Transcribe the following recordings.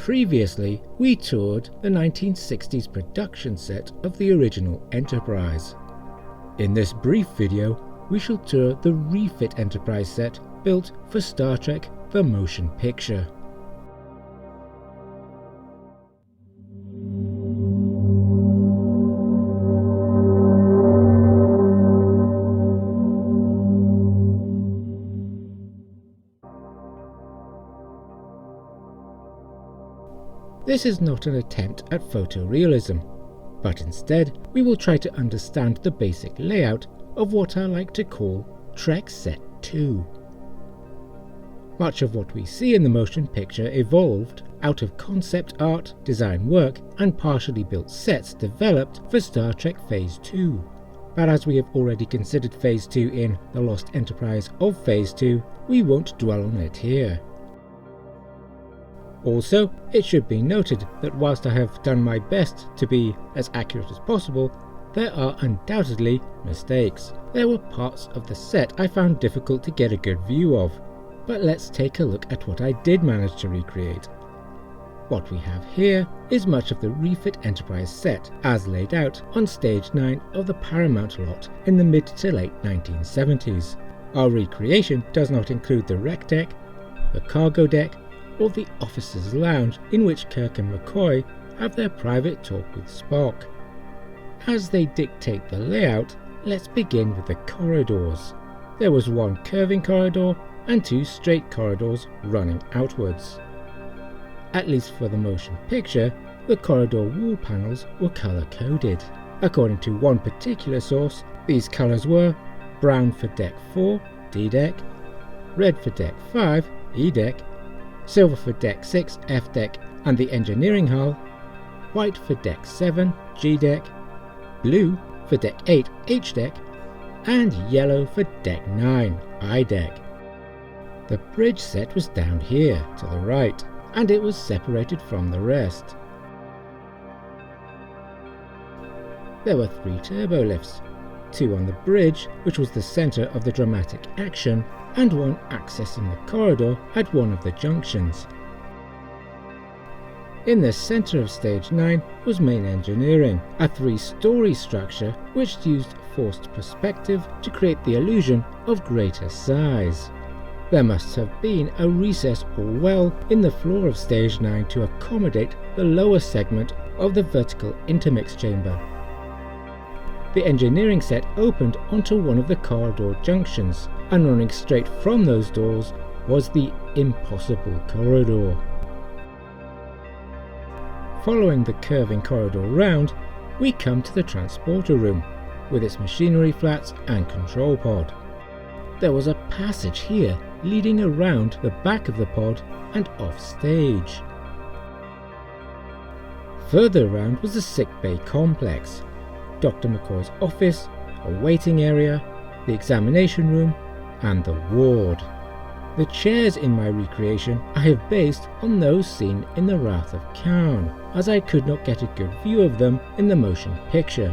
Previously, we toured the 1960s production set of the original Enterprise. In this brief video, we shall tour the refit Enterprise set built for Star Trek the Motion Picture. This is not an attempt at photorealism, but instead we will try to understand the basic layout of what I like to call Trek Set 2. Much of what we see in the motion picture evolved out of concept art, design work, and partially built sets developed for Star Trek Phase 2. But as we have already considered Phase 2 in The Lost Enterprise of Phase 2, we won't dwell on it here. Also, it should be noted that whilst I have done my best to be as accurate as possible, there are undoubtedly mistakes. There were parts of the set I found difficult to get a good view of, but let's take a look at what I did manage to recreate. What we have here is much of the refit Enterprise set as laid out on Stage 9 of the Paramount lot in the mid to late 1970s. Our recreation does not include the rec deck, the cargo deck, or the officers' lounge in which Kirk and McCoy have their private talk with Spock. As they dictate the layout, let's begin with the corridors. There was one curving corridor and two straight corridors running outwards. At least for the motion picture, the corridor wall panels were colour-coded. According to one particular source, these colours were brown for Deck 4, D Deck, red for Deck 5, E Deck, silver for Deck 6, F Deck and the engineering hull, white for Deck 7, G Deck, blue for Deck 8, H Deck, and yellow for Deck 9, I Deck. The bridge set was down here, to the right, and it was separated from the rest. There were 3 turbo lifts, 2 on the bridge, which was the centre of the dramatic action, and one accessing the corridor at one of the junctions. In the centre of Stage 9 was main engineering, a 3-story structure which used forced perspective to create the illusion of greater size. There must have been a recess or well in the floor of Stage 9 to accommodate the lower segment of the vertical intermix chamber. The engineering set opened onto one of the corridor junctions, and running straight from those doors was the impossible corridor. Following the curving corridor round, we come to the transporter room, with its machinery flats and control pod. There was a passage here leading around the back of the pod and off stage. Further around was the Sickbay complex, Dr. McCoy's office, a waiting area, the examination room, and the ward. The chairs in my recreation I have based on those seen in The Wrath of Khan, as I could not get a good view of them in the motion picture.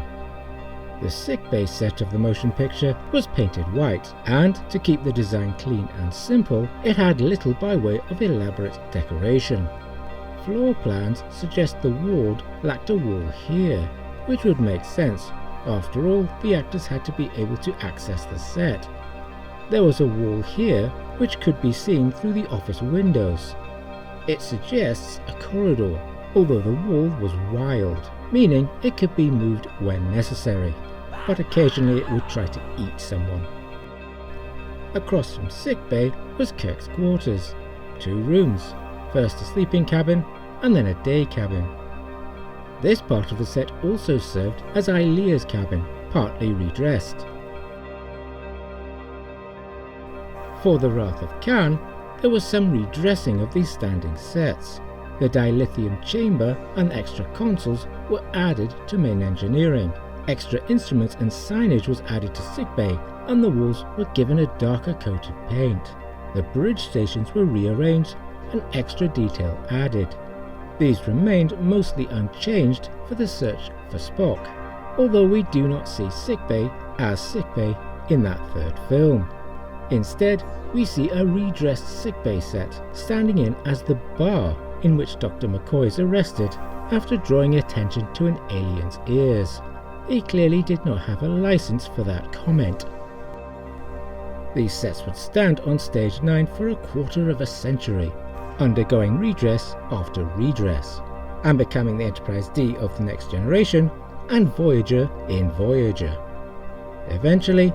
The Sickbay set of the motion picture was painted white, and to keep the design clean and simple, it had little by way of elaborate decoration. Floor plans suggest the ward lacked a wall here, which would make sense. After all, the actors had to be able to access the set. There was a wall here which could be seen through the office windows. It suggests a corridor, although the wall was wild, meaning it could be moved when necessary, but occasionally it would try to eat someone. Across from Sickbay was Kirk's quarters, 2 rooms, first a sleeping cabin and then a day cabin. This part of the set also served as Ilea's cabin, partly redressed. For The Wrath of Khan, there was some redressing of these standing sets. The dilithium chamber and extra consoles were added to main engineering. Extra instruments and signage was added to Sickbay, and the walls were given a darker coat of paint. The bridge stations were rearranged and extra detail added. These remained mostly unchanged for the search for Spock, although we do not see Sickbay as Sickbay in that 3rd film. Instead, we see a redressed Sickbay set standing in as the bar in which Dr. McCoy is arrested after drawing attention to an alien's ears. He clearly did not have a license for that comment. These sets would stand on Stage 9 for a quarter of a century, undergoing redress after redress, and becoming the Enterprise D of the next generation and Voyager in Voyager. Eventually,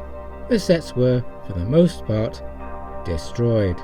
the sets were, for the most part, destroyed.